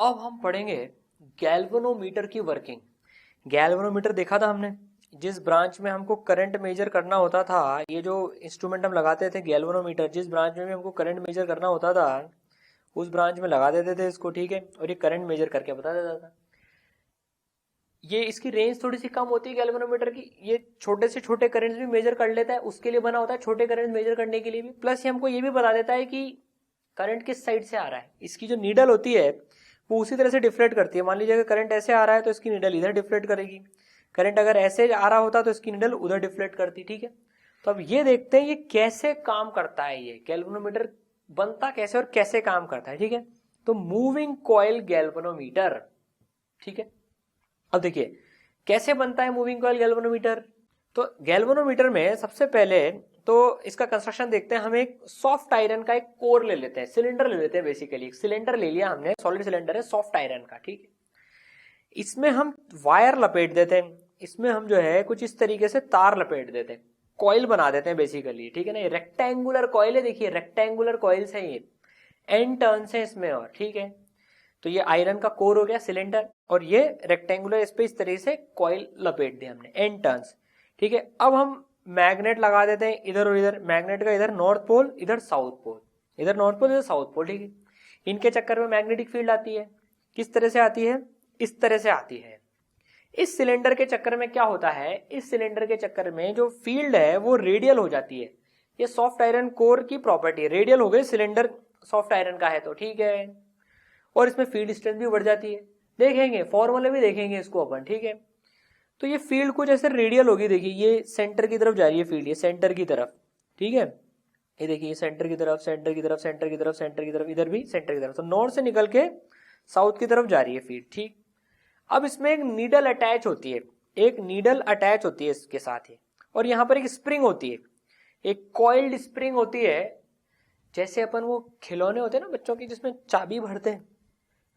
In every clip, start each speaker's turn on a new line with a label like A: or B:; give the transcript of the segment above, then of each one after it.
A: अब हम पढ़ेंगे गैल्वेनोमीटर की वर्किंग। गैल्वेनोमीटर देखा था हमने, जिस ब्रांच में हमको करंट मेजर करना होता था, ये जो इंस्ट्रूमेंट हम लगाते थे गैल्वेनोमीटर, जिस ब्रांच में भी हमको करंट मेजर करना होता था उस ब्रांच में लगा देते थे इसको, ठीक है, और ये करंट मेजर करके बता देता था। ये इसकी रेंज थोड़ी सी कम होती है गैल्वेनोमीटर की, ये छोटे से छोटे करंट्स भी मेजर कर लेता है, उसके लिए बना होता है छोटे करंट मेजर करने के लिए भी। प्लस ये हमको ये भी बता देता है कि करंट किस साइड से आ रहा है। इसकी जो नीडल होती है वो उसी तरह से डिफ्लेक्ट करती है। मान लीजिए अगर करंट ऐसे आ रहा है तो इसकी नीडल इधर डिफ्लेक्ट करेगी, करंट अगर ऐसे आ रहा होता तो इसकी नीडल उधर डिफ्लेक्ट करती, ठीक है। तो अब ये देखते हैं ये कैसे काम करता है, ये गैल्वेनोमीटर बनता कैसे और कैसे काम करता है, ठीक है। तो मूविंग कॉइल गैल्वेनोमीटर, ठीक है। अब देखिए कैसे बनता है मूविंग कॉइल गैल्वेनोमीटर। तो गैल्वेनोमीटर में सबसे पहले तो इसका कंस्ट्रक्शन देखते हैं। हम एक सॉफ्ट आयरन का एक कोर ले लेते हैं, सिलेंडर ले लेते हैं। बेसिकली एक सिलेंडर ले लिया हमने, सॉलिड सिलेंडर है सॉफ्ट आयरन का, ठीक है। इसमें हम वायर लपेट देते हैं, इसमें हम जो है कुछ इस तरीके से तार लपेट देते हैं, कॉइल बना देते हैं बेसिकली, ठीक है ना। ये रेक्टेंगुलर कॉइल है, देखिए रेक्टेंगुलर कॉइल्स है, ये एन टर्न्स है इसमें, और ठीक है। तो ये आयरन का कोर हो गया सिलेंडर, और ये रेक्टेंगुलर, इस पे इस तरीके से कॉइल लपेट दिया हमने, एन टर्न्स, ठीक है। अब हम मैग्नेट लगा देते हैं इधर और इधर, मैग्नेट का इधर नॉर्थ पोल इधर साउथ पोल, इधर नॉर्थ पोल इधर साउथ पोल, ठीक है। इनके चक्कर में मैग्नेटिक फील्ड आती है। किस तरह से आती है? इस तरह से आती है। इस सिलेंडर के चक्कर में क्या होता है, इस सिलेंडर के चक्कर में जो फील्ड है वो रेडियल हो जाती है। ये सॉफ्ट आयरन कोर की प्रॉपर्टी है, रेडियल हो गई, सिलेंडर सॉफ्ट आयरन का है तो ठीक है। और इसमें फील्ड स्ट्रेंथ भी बढ़ जाती है, देखेंगे फॉर्मूले भी देखेंगे इसको अपन, ठीक है। तो ये फील्ड कुछ ऐसे रेडियल होगी, देखिए ये सेंटर की तरफ जा रही है फील्ड, ये सेंटर की तरफ, ठीक है। ये देखिए सेंटर की तरफ, सेंटर की तरफ, सेंटर की तरफ, सेंटर की तरफ, इधर भी सेंटर की तरफ, तो नॉर्थ से निकल के साउथ की तरफ जा रही है फील्ड, ठीक। अब इसमें एक नीडल अटैच होती है, एक नीडल अटैच होती है इसके साथ ही, और यहां पर एक स्प्रिंग होती है, एक कॉइल्ड स्प्रिंग होती है। जैसे अपन वो खिलौने होते हैं ना बच्चों की, जिसमें चाबी भरते हैं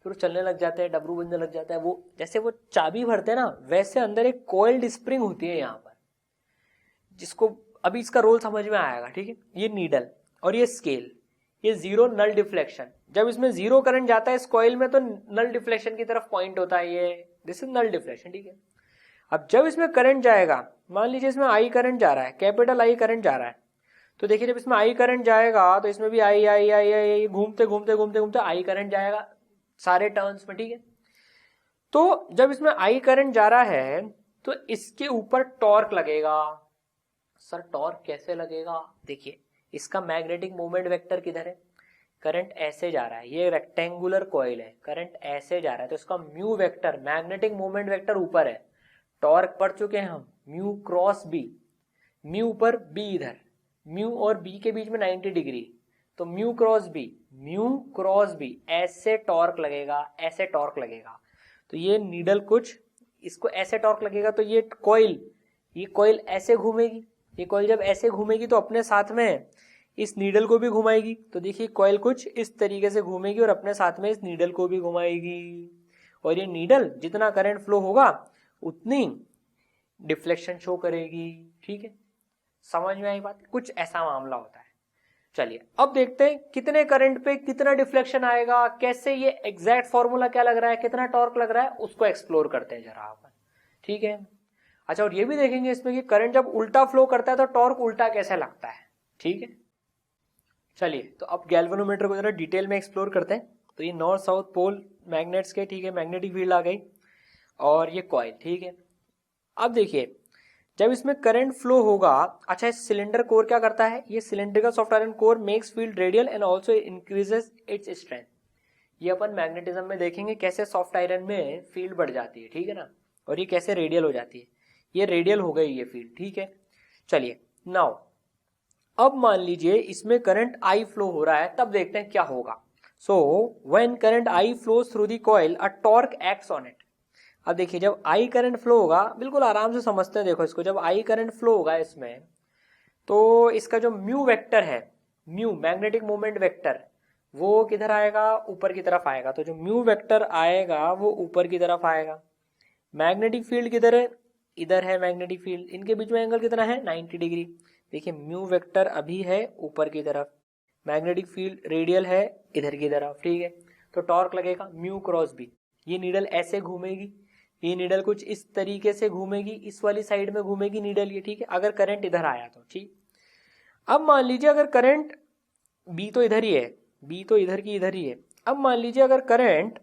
A: फिर वो चलने लग जाते हैं, डबरू बनने लग जाता है, वो जैसे वो चाबी भरते हैं ना, वैसे अंदर एक कॉइल्ड स्प्रिंग होती है यहाँ पर, जिसको अभी इसका रोल समझ में आएगा, ठीक है। ये नीडल और ये स्केल, ये जीरो नल डिफ्लेक्शन, जब इसमें जीरो करंट जाता है इस कॉइल में तो नल डिफ्लेक्शन की तरफ पॉइंट होता है, ये दिस इज नल डिफ्लेक्शन, ठीक है। अब जब इसमें करंट जाएगा, मान लीजिए इसमें आई करंट जा रहा है, कैपिटल आई करंट जा रहा है, तो देखिए जब इसमें आई करंट जाएगा तो इसमें भी आई आई आई आई घूमते घूमते घूमते घूमते आई करंट जाएगा सारे टर्न्स में, ठीक है। तो जब इसमें आई करंट जा रहा है तो इसके ऊपर टॉर्क लगेगा। सर टॉर्क कैसे लगेगा? देखिए इसका मैग्नेटिक मोमेंट वेक्टर किधर है, करंट ऐसे जा रहा है, ये रेक्टेंगुलर कॉइल है, करंट ऐसे जा रहा है तो इसका mu vector, magnetic moment vector ऊपर है। टॉर्क पढ़ चुके हैं हम, म्यू क्रॉस बी, म्यू ऊपर बी इधर, म्यू और बी के बीच में 90 डिग्री, तो mu cross B, mu cross B, ऐसे टॉर्क लगेगा, ऐसे टॉर्क लगेगा। तो ये नीडल कुछ इसको ऐसे टॉर्क लगेगा, तो ये कॉइल ऐसे घूमेगी, ये कॉइल जब ऐसे घूमेगी तो अपने साथ में इस नीडल को भी घुमाएगी। तो देखिए कॉइल कुछ इस तरीके से घूमेगी और अपने साथ में इस नीडल को भी घुमाएगी, और ये नीडल जितना करंट फ्लो होगा उतनी डिफ्लेक्शन शो करेगी, ठीक है। समझ में आई बात? कुछ ऐसा मामला होता है। चलिए अब देखते हैं कितने करंट पे कितना डिफ्लेक्शन आएगा, कैसे ये एग्जैक्ट फॉर्मूला क्या लग रहा है, कितना टॉर्क लग रहा है, उसको एक्सप्लोर करते हैं जरा अपन, ठीक है। अच्छा और ये भी देखेंगे इसमें कि करंट जब उल्टा फ्लो करता है तो टॉर्क उल्टा कैसे लगता है, ठीक है। चलिए तो अब गैल्वेनोमीटर को जरा डिटेल में एक्सप्लोर करते हैं। तो ये नॉर्थ साउथ पोल मैग्नेट्स के, ठीक है, मैग्नेटिक फील्ड आ गई, और ये कॉइल, ठीक है। अब देखिए जब इसमें करंट फ्लो होगा, अच्छा इस सिलेंडर कोर क्या करता है, ये cylindrical soft iron core makes field radial and also increases its strength. ये अपन मैग्नेटिज्म में देखेंगे कैसे सॉफ्ट आयरन में फील्ड बढ़ जाती है, ठीक है ना, और ये कैसे रेडियल हो जाती है। ये रेडियल हो गई ये फील्ड, ठीक है। चलिए नाउ अब मान लीजिए इसमें करंट आई फ्लो हो रहा है, तब देखते हैं क्या होगा। So when current I flows through the coil a torque acts on it. अब देखिए जब आई करंट फ्लो होगा, बिल्कुल आराम से समझते हैं, देखो इसको, जब आई करंट फ्लो होगा इसमें तो इसका जो म्यू वेक्टर है, म्यू मैग्नेटिक मोमेंट वेक्टर, वो किधर आएगा, ऊपर की तरफ आएगा। तो जो म्यू वेक्टर आएगा वो ऊपर की तरफ आएगा। मैग्नेटिक फील्ड किधर है, इधर है मैग्नेटिक फील्ड, इनके बीच में एंगल कितना है, 90 डिग्री। देखिए म्यू वेक्टर अभी है ऊपर की तरफ, मैग्नेटिक फील्ड रेडियल है इधर की तरफ, ठीक है। तो टॉर्क लगेगा म्यू क्रॉस बी। ये नीडल ऐसे घूमेगी, ये नीडल कुछ इस तरीके से घूमेगी, इस वाली साइड में घूमेगी नीडल ये, ठीक है, अगर करंट इधर आया तो। ठीक, अब मान लीजिए अगर करंट बी तो इधर ही है, बी तो इधर की इधर ही है, अब मान लीजिए अगर करंट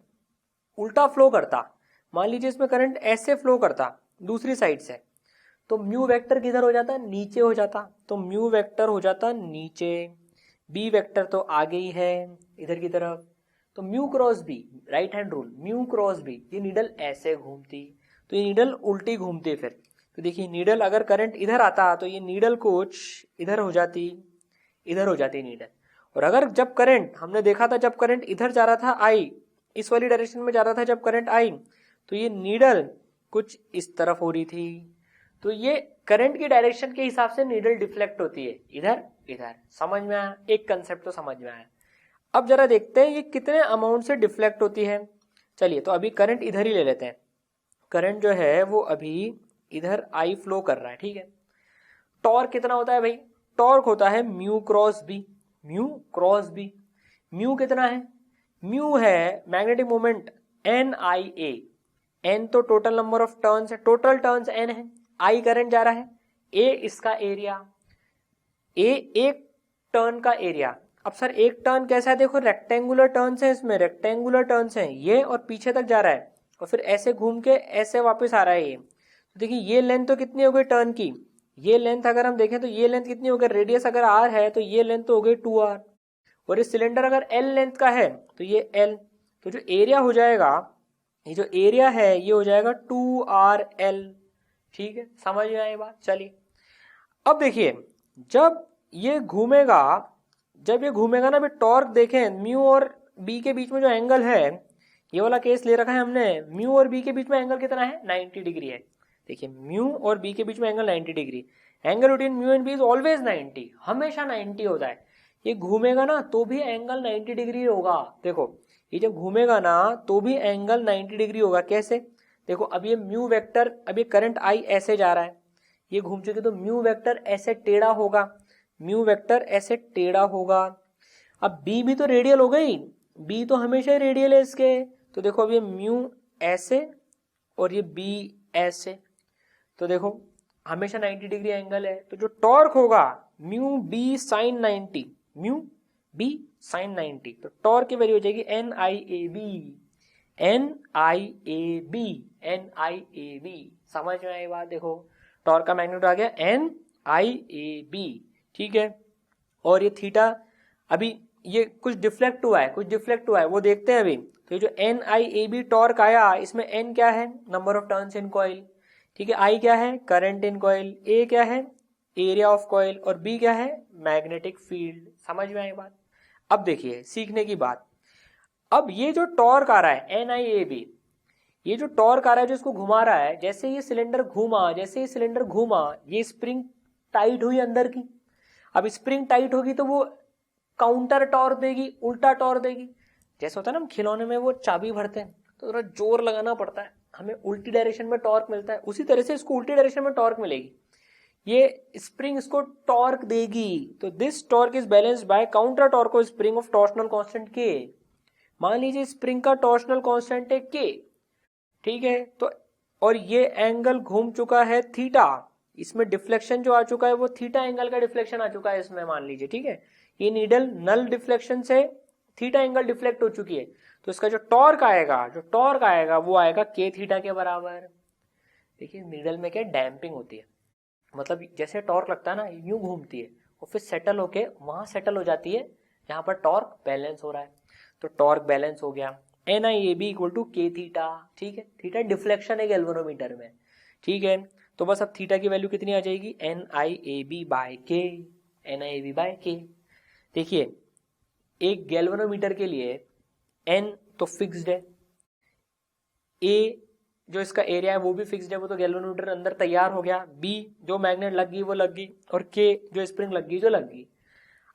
A: उल्टा फ्लो करता, मान लीजिए इसमें करंट ऐसे फ्लो करता दूसरी साइड से, तो म्यू वेक्टर किधर हो जाता, नीचे हो जाता, तो म्यू वेक्टर हो जाता नीचे, बी वेक्टर तो आगे ही है इधर की तरफ, तो mu cross B, right hand rule, mu cross B, ये नीडल ऐसे घूमती, तो ये नीडल उल्टी घूमती फिर। तो देखिए नीडल अगर करंट इधर आता तो ये नीडल कुछ इधर हो जाती, इधर हो जाती नीडल, और अगर जब करंट हमने देखा था जब करंट इधर जा रहा था आई, इस वाली डायरेक्शन में जा रहा था जब करंट आई, तो ये नीडल कुछ इस तरफ हो रही थी, तो ये करंट की डायरेक्शन के हिसाब से नीडल डिफ्लेक्ट होती है इधर इधर। समझ में आया, एक कंसेप्ट तो समझ में आया। अब जरा देखते हैं ये कितने अमाउंट से डिफ्लेक्ट होती है। चलिए तो अभी करंट इधर ही ले लेते हैं, करंट जो है वो अभी इधर आई फ्लो कर रहा है, ठीक है। टॉर्क कितना होता है भाई, टॉर्क होता है mu cross B, mu cross B, mu कितना है, म्यू है magnetic moment N I A, N तो टोटल नंबर ऑफ टर्न्स है, टोटल टर्न्स एन है, आई करंट जा रहा है, ए इसका एरिया, ए एक टर्न का एरिया। अब सर एक टर्न कैसा है, देखो रेक्टेंगुलर टर्न्स है, इसमें रेक्टेंगुलर टर्न्स हैं ये, और पीछे तक जा रहा है और फिर ऐसे घूम के ऐसे वापस आ रहा है ये। तो देखिए ये लेंथ तो कितनी हो गई टर्न की, ये लेंथ अगर हम देखें तो ये लेंथ कितनी हो गई, रेडियस अगर आर है तो ये लेंथ तो हो गई 2r, और इस सिलेंडर अगर एल लेंथ का है तो ये एल, तो जो एरिया हो जाएगा, ये जो एरिया है ये हो जाएगा 2rl। ठीक है, समझ में आई बात। चलिए अब देखिए जब ये घूमेगा, जब ये घूमेगा ना, टॉर्क देखें म्यू और बी के बीच में जो एंगल है, ये वाला केस ले रखा है हमने, म्यू और बी के बीच में एंगल कितना है, 90 डिग्री है। देखिए म्यू और बी के बीच में angle 90 degree, angle between mu and B is always 90, हमेशा 90 होता है। ये घूमेगा ना तो भी एंगल 90 डिग्री होगा, देखो ये जब घूमेगा ना तो भी एंगल 90 डिग्री होगा। कैसे, देखो अब ये म्यू वेक्टर, अब ये करंट आई ऐसे जा रहा है, ये घूम चुके तो म्यू वेक्टर ऐसे टेढ़ा होगा, म्यू वेक्टर ऐसे टेढ़ा होगा। अब बी भी तो रेडियल हो गई, बी तो हमेशा ही रेडियल है इसके, तो देखो अब ये म्यू ऐसे और ये बी ऐसे, तो देखो हमेशा 90 डिग्री एंगल है, तो जो टॉर्क होगा mu B sine 90, mu B sine 90, तो टॉर्क की वैल्यू हो जाएगी N I A B, N I A B, N I A B. समझ में आई बात, देखो टॉर्क का मैग्नीट्यूड आ गया एन आई ए बी, ठीक है। और ये थीटा, अभी ये कुछ डिफ्लेक्ट हुआ है, कुछ डिफ्लेक्ट हुआ है वो देखते हैं अभी। तो ये जो N I A B torque आया, इसमें एन क्या है, number of turns in coil, ठीक है, आई क्या है, करंट इन कॉइल, ए क्या है, एरिया ऑफ कॉइल, और बी क्या है, मैग्नेटिक फील्ड। समझ में आई बात। अब देखिए सीखने की बात, अब ये जो टॉर्क आ रहा है एन आई ए बी, ये जो टॉर्क आ रहा है जो इसको घुमा रहा है, जैसे ये सिलेंडर घूमा, जैसे ये सिलेंडर घूमा, ये स्प्रिंग टाइट हुई अंदर की, अब स्प्रिंग टाइट होगी तो वो काउंटर टॉर्क देगी, उल्टा टॉर्क देगी। जैसे होता है ना हम खिलौने में वो चाबी भरते हैं तो थोड़ा जोर लगाना पड़ता है, हमें उल्टी डायरेक्शन में टॉर्क मिलता है, उसी तरह से इसको उल्टी डायरेक्शन में टॉर्क मिलेगी, ये स्प्रिंग इसको टॉर्क देगी। तो this torque is balanced bye counter torque of spring of torsional constant के। मान लीजिए स्प्रिंग का टॉर्शनल कांस्टेंट है के, ठीक है, तो और ये एंगल घूम चुका है थीटा, इसमें डिफ्लेक्शन जो आ चुका है वो थीटा एंगल का डिफ्लेक्शन आ चुका है इसमें, मान लीजिए, ठीक है, ये नीडल नल डिफ्लेक्शन से थीटा एंगल डिफ्लेक्ट हो चुकी है, तो इसका जो टॉर्क आएगा, जो टॉर्क आएगा वो आएगा के थीटा के बराबर। देखिए नीडल में क्या डैम्पिंग होती है, मतलब जैसे टॉर्क लगता है ना, यूं घूमती है और फिर सेटल होके वहां सेटल हो जाती है जहां पर टॉर्क बैलेंस हो रहा है, तो टॉर्क बैलेंस हो गया, N I A B equal to K theta, ठीक है, थीटा डिफ्लेक्शन है गैल्वेनोमीटर में, ठीक है। तो बस अब थीटा की वैल्यू कितनी आ जाएगी, N I A B by K, N I A B by K. देखिए एक गैल्वेनोमीटर के लिए एन तो फिक्स्ड है, ए जो इसका एरिया है वो भी फिक्स्ड है, वो तो गैल्वेनोमीटर अंदर तैयार हो गया, बी जो मैग्नेट लग गई वो लग गई, और के जो स्प्रिंग लग गई जो लग गई।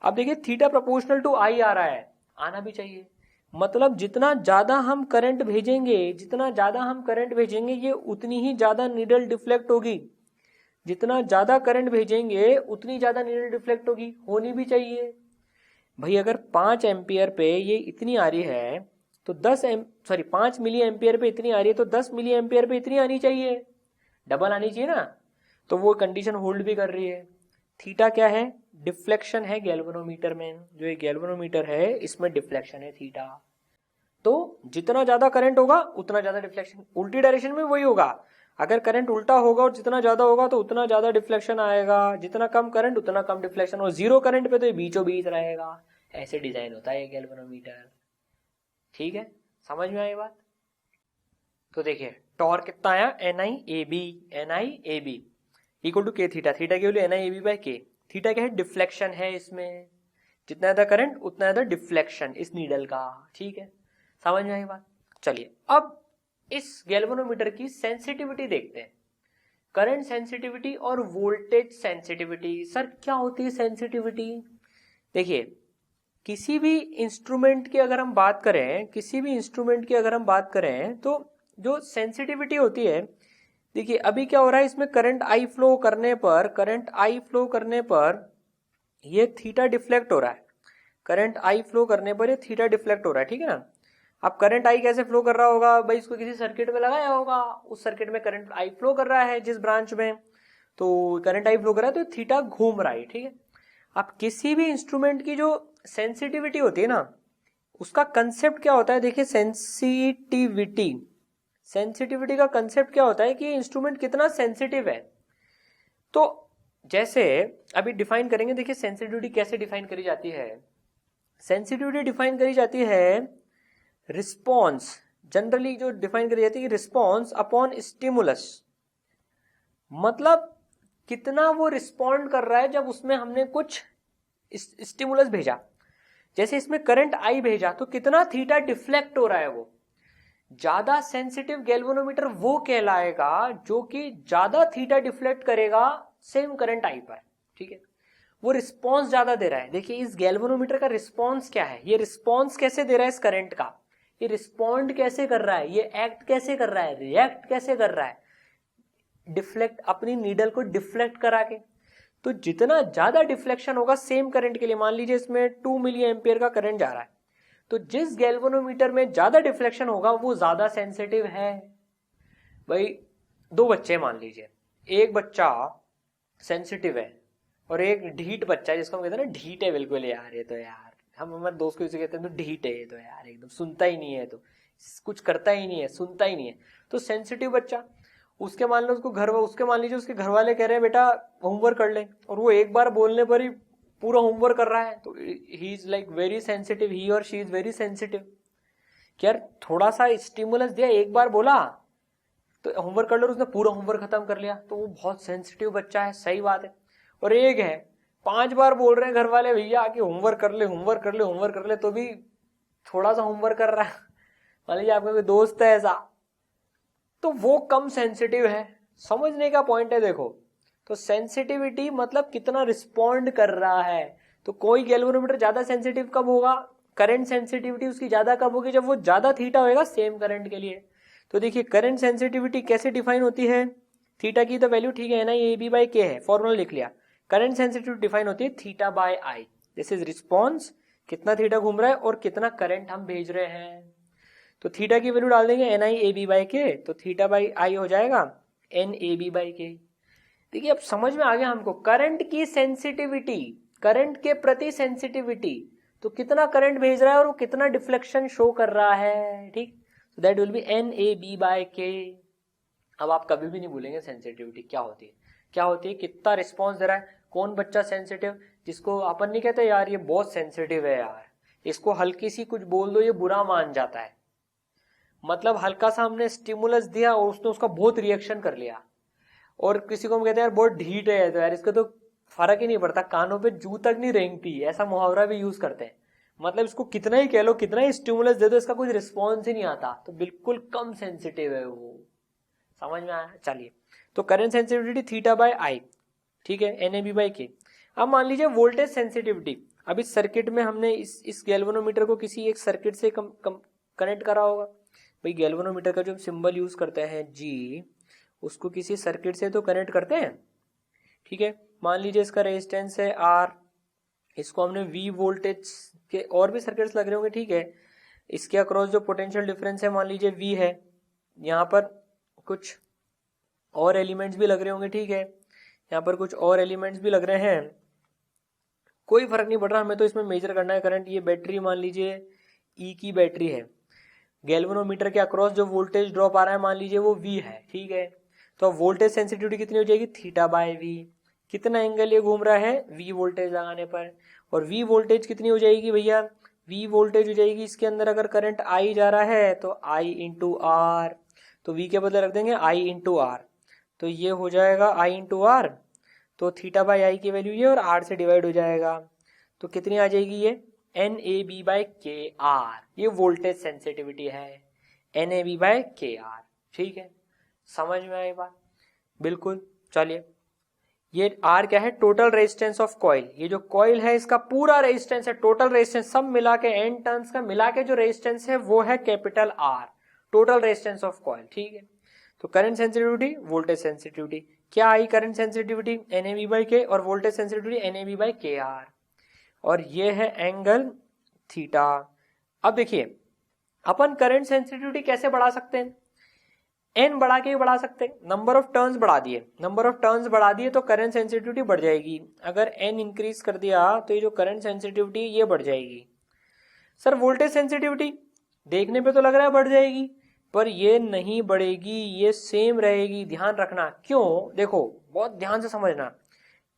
A: अब देखिए थीटा प्रोपोर्शनल टू आई आ रहा है, आना भी चाहिए, मतलब जितना ज्यादा हम करंट भेजेंगे, जितना ज्यादा हम करंट भेजेंगे ये उतनी ही ज्यादा नीडल डिफ्लेक्ट होगी, जितना ज्यादा करंट भेजेंगे उतनी ज्यादा नीडल डिफ्लेक्ट होगी, होनी भी चाहिए भाई। अगर 5 एम्पियर पे ये इतनी आ रही है तो 5 मिली एम्पियर पे इतनी आ रही है, तो 10 मिली एम्पियर पे इतनी आनी चाहिए, डबल आनी चाहिए ना। तो वो कंडीशन होल्ड भी कर रही है। थीटा क्या है? डिफ्लेक्शन है गैल्वेनोमीटर में, जो ये गैल्वेनोमीटर है इसमें डिफ्लेक्शन है थीटा। तो जितना ज्यादा करंट होगा उतना ज्यादा डिफ्लेक्शन, उल्टी डायरेक्शन में वही होगा। अगर करंट उल्टा होगा और जितना ज्यादा होगा तो उतना ज्यादा डिफ्लेक्शन आएगा, जितना कम करंट उतना कम डिफ्लेक्शन, और जीरो करंट पे तो ये बीचों बीच रहेगा। ऐसे डिजाइन होता है ये गैल्वेनोमीटर। ठीक है, समझ में आई बात? तो देखिए टॉर्क कितना आया, NI AB equal to K theta, theta की value NI AB by K। Theta क्या है? डिफ्लेक्शन है इसमें, जितना ज्यादा करंट उतना ज्यादा डिफ्लेक्शन इस नीडल का। ठीक है, समझ में आई बात? चलिए अब इस गैल्वेनोमीटर की सेंसिटिविटी देखते हैं, करंट सेंसिटिविटी और वोल्टेज सेंसिटिविटी। सर क्या होती है सेंसिटिविटी? देखिए किसी भी इंस्ट्रूमेंट की अगर हम बात करें, तो जो सेंसिटिविटी होती है, देखिए अभी क्या हो रहा है, इसमें करंट आई फ्लो करने पर ये थीटा डिफ्लेक्ट हो रहा है, करंट आई फ्लो करने पर ये थीटा डिफ्लेक्ट हो रहा है। ठीक है ना। अब करंट आई कैसे फ्लो कर रहा होगा भाई, इसको किसी सर्किट में लगाया होगा, उस सर्किट में करंट आई फ्लो कर रहा है जिस ब्रांच में, तो करंट आई फ्लो कर रहा है तो थीटा घूम रहा है। ठीक है। अब किसी भी इंस्ट्रूमेंट की जो सेंसिटिविटी होती है ना, उसका कंसेप्ट क्या होता है, देखिए सेंसिटिविटी का कंसेप्ट क्या होता है कि इंस्ट्रूमेंट कितना सेंसिटिव है। तो जैसे अभी डिफाइन करेंगे, देखिए सेंसिटिविटी कैसे डिफाइन करी जाती है। सेंसिटिविटी डिफाइन करी जाती है रिस्पॉन्स, जनरली जो डिफाइन करी जाती है रिस्पॉन्स अपॉन स्टिमुलस, मतलब कितना वो रिस्पॉन्ड कर रहा है जब उसमें हमने कुछ स्टिमुलस भेजा। जैसे इसमें करंट आई भेजा तो कितना थीटा डिफ्लेक्ट हो रहा है। वो ज्यादा सेंसिटिव गैल्वेनोमीटर वो कहलाएगा जो कि ज्यादा थीटा डिफ्लेक्ट करेगा सेम करंट आई पर। ठीक है, वो रिस्पॉन्स ज्यादा दे रहा है। देखिए इस गैल्वेनोमीटर का रिस्पॉन्स क्या है, ये रिस्पॉन्स कैसे दे रहा है इस करंट का, ये रिस्पॉन्ड कैसे कर रहा है, ये एक्ट कैसे कर रहा है, रिएक्ट कैसे कर रहा है, डिफ्लेक्ट, अपनी नीडल को डिफ्लेक्ट करा के। तो जितना ज्यादा डिफ्लेक्शन होगा सेम करंट के लिए, मान लीजिए इसमें 2 मिली एम्पियर का करंट जा रहा है, तो जिस गैल्वेनोमीटर में ज्यादा डिफ्लेक्शन होगा वो ज्यादा सेंसिटिव है। भाई दो बच्चे मान लीजिए, एक बच्चा सेंसिटिव है और एक ढीठ बच्चा है, जिसको हम कहते हैं ना ढीठ है बिल्कुल यार, ये तो यार हम हमारे दोस्त को इसे कहते हैं तो ढीठ है ये तो यार, एकदम सुनता ही नहीं है, तो कुछ करता ही नहीं है, सुनता ही नहीं है। तो सेंसिटिव बच्चा, उसके मान लो उसके मान लीजिए उसके घर वाले कह रहे हैं बेटा होमवर्क कर ले, और वो एक बार बोलने पर ही पूरा होमवर्क कर रहा है, तो he is like very sensitive, he or she is very sensitive. यार थोड़ा सा स्टिमुलस दिया, एक बार बोला तो होमवर्क कर लो, उसने पूरा होमवर्क खत्म कर लिया, तो वो बहुत सेंसिटिव बच्चा है, सही बात है। और एक है 5 बार बोल रहे हैं घर वाले भैया कि होमवर्क कर ले, होमवर्क कर ले, होमवर्क कर ले, तो भी थोड़ा सा होमवर्क कर रहा है। मान लीजिए आपका कोई दोस्त है ऐसा, तो वो कम सेंसिटिव है। समझने का पॉइंट है देखो, तो सेंसिटिविटी मतलब कितना रिस्पॉन्ड कर रहा है। तो कोई गैल्वेनोमीटर ज्यादा सेंसिटिव कब होगा, करंट सेंसिटिविटी उसकी ज्यादा कब होगी, जब वो ज्यादा थीटा होगा सेम करंट के लिए। तो देखिए करंट सेंसिटिविटी कैसे डिफाइन होती है, थीटा की तो वैल्यू ठीक है NI/AB बाय K है, फॉर्मूला लिख लिया। करंट सेंसिटिविटी डिफाइन होती है theta by I, this is response, कितना थीटा घूम रहा है और कितना करंट हम भेज रहे हैं। तो थीटा की वैल्यू डाल देंगे NI/AB बाय K, तो थीटा बाई आई हो जाएगा NAB बाई K। देखिए अब समझ में आ गया हमको करंट की सेंसिटिविटी, करंट के प्रति सेंसिटिविटी, तो कितना करंट भेज रहा है और वो कितना डिफ्लेक्शन शो कर रहा है। ठीक, so that will be NAB by K। अब आप कभी भी नहीं भूलेंगे सेंसिटिविटी क्या होती है, क्या होती है, कितना रिस्पॉन्स दे रहा है। कौन बच्चा सेंसिटिव, जिसको अपन नहीं कहते यार ये बहुत सेंसिटिव है यार, इसको हल्की सी कुछ बोल दो ये बुरा मान जाता है, मतलब हल्का सा हमने स्टिमुलस दिया और उसने उसका बहुत रिएक्शन कर लिया। और किसी को हम कहते हैं यार बहुत ढीठ है, तो यार इसका तो फर्क ही नहीं पड़ता, कानों पे जू तक नहीं रेंगती, ऐसा मुहावरा भी यूज करते हैं। मतलब इसको कितना ही कह लो, कितना ही स्टिमुलस दे दो, इसका कोई रिस्पॉन्स ही नहीं आता, तो बिल्कुल कम सेंसिटिव है वो। समझ में आया? चलिए, तो करंट सेंसिटिविटी थीटा बाय आई, ठीक है, NAB बाय K। अब मान लीजिए वोल्टेज सेंसिटिविटी, अब इस सर्किट में हमने इस गैल्वेनोमीटर को किसी एक सर्किट से कनेक्ट करा होगा। भाई गैल्वेनोमीटर का जो सिंबल यूज करते हैं G, उसको किसी सर्किट से तो कनेक्ट करते हैं। ठीक है, मान लीजिए इसका रेजिस्टेंस है R, इसको हमने V वोल्टेज के, और भी सर्किट्स लग रहे होंगे, ठीक है, इसके अक्रॉस जो पोटेंशियल डिफरेंस है मान लीजिए V है, यहाँ पर कुछ और एलिमेंट्स भी लग रहे होंगे, ठीक है, यहाँ पर कुछ और एलिमेंट्स भी लग रहे हैं, कोई फर्क नहीं पड़ रहा, हमें तो इसमें मेजर करना है करंट। ये बैटरी मान लीजिए E की बैटरी है, गैल्वेनोमीटर के अक्रॉस जो वोल्टेज ड्रॉप आ रहा है मान लीजिए वो V है, ठीक है। तो वोल्टेज सेंसिटिविटी कितनी हो जाएगी, थीटा बाय V। कितना एंगल ये घूम रहा है, V वोल्टेज लगाने पर। और V वोल्टेज कितनी हो जाएगी भैया, V वोल्टेज हो जाएगी, इसके अंदर अगर करंट I जा रहा है तो I इंटू आर, तो V के बदले रख देंगे I इंटू आर, तो ये हो जाएगा I इंटू आर, तो थीटा बाई आई की वैल्यू ये और आर से डिवाइड हो जाएगा, तो कितनी आ जाएगी ये NAB बाई के आर, ये वोल्टेज सेंसिटिविटी है NAB बाई के आर, ठीक है, समझ में आई बात, बिल्कुल। चलिए ये R क्या है, टोटल रेजिस्टेंस ऑफ कॉइल, ये जो कॉइल है इसका पूरा रेजिस्टेंस है, टोटल रेजिस्टेंस सब मिला के N टर्न्स का मिला के जो रेजिस्टेंस है वो है capital R, total resistance of coil, ठीक है। तो करंट सेंसिटिविटी, वोल्टेज सेंसिटिविटी, क्या I current sensitivity NAB by के और वोल्टेज सेंसिटिविटी NAB बाई के आर, और ये है एंगल थीटा। अब देखिए अपन करंट सेंसिटिविटी कैसे बढ़ा सकते हैं, N बढ़ा के भी बढ़ा सकते हैं, नंबर ऑफ टर्न्स बढ़ा दिए, नंबर ऑफ टर्न्स बढ़ा दिए तो करंट सेंसिटिविटी बढ़ जाएगी। अगर N इंक्रीज कर दिया तो ये जो करंट सेंसिटिविटी ये बढ़ जाएगी। सर वोल्टेज सेंसिटिविटी देखने पे तो लग रहा है बढ़ जाएगी, पर ये नहीं बढ़ेगी, ये सेम रहेगी, ध्यान रखना। क्यों, देखो बहुत ध्यान से समझना,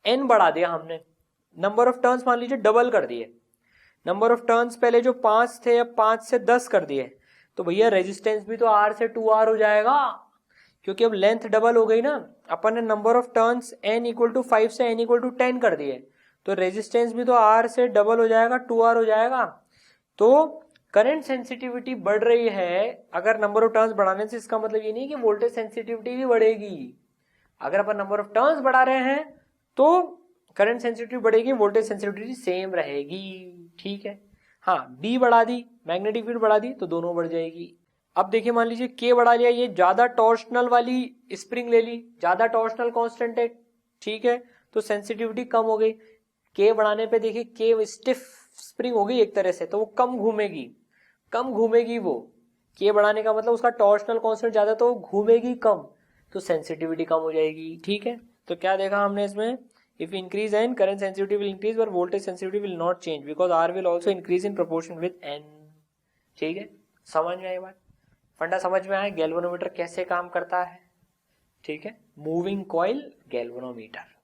A: N बढ़ा दिया हमने, नंबर ऑफ टर्न्स मान लीजिए डबल कर दिए, नंबर ऑफ टर्न्स पहले जो 5 थे अब 5 से 10 कर दिए, तो भैया रेजिस्टेंस भी तो R से 2R हो जाएगा, क्योंकि अब लेंथ डबल हो गई ना। अपन ने number of turns N equal to 5 से N इक्वल टू 10 कर दिए, तो रेजिस्टेंस भी तो R से डबल हो जाएगा, 2R हो जाएगा। तो करंट सेंसिटिविटी बढ़ रही है अगर नंबर ऑफ टर्न्स बढ़ाने से, इसका मतलब ये नहीं कि वोल्टेज सेंसिटिविटी भी बढ़ेगी। अगर अपन नंबर ऑफ टर्न्स बढ़ा रहे हैं तो करंट सेंसिटिविटी बढ़ेगी, वोल्टेज सेंसिटिविटी सेम रहेगी, ठीक है। हाँ, B बढ़ा दी, मैग्नेटिक फील्ड बढ़ा दी तो दोनों बढ़ जाएगी। अब देखिए मान लीजिए K बढ़ा लिया, ये ज्यादा टॉर्शनल वाली स्प्रिंग ले ली, ज्यादा टॉर्शनल कांस्टेंट है, ठीक है, तो सेंसिटिविटी कम हो गई। K बढ़ाने पे देखिए K स्टिफ स्प्रिंग हो गई एक तरह से, तो वो कम घूमेगी, कम घूमेगी वो। K बढ़ाने का मतलब उसका टॉर्शनल कांस्टेंट ज्यादा, तो घूमेगी कम, तो सेंसिटिविटी कम हो जाएगी, ठीक है। तो क्या देखा हमने इसमें, if increase n, current sensitivity will increase but voltage sensitivity will not change because R will also increase in proportion with n, ठीक है। समझ में आई बात, फंडा समझ में आया, गैल्वेनोमीटर कैसे काम करता है, ठीक है। Moving coil galvanometer.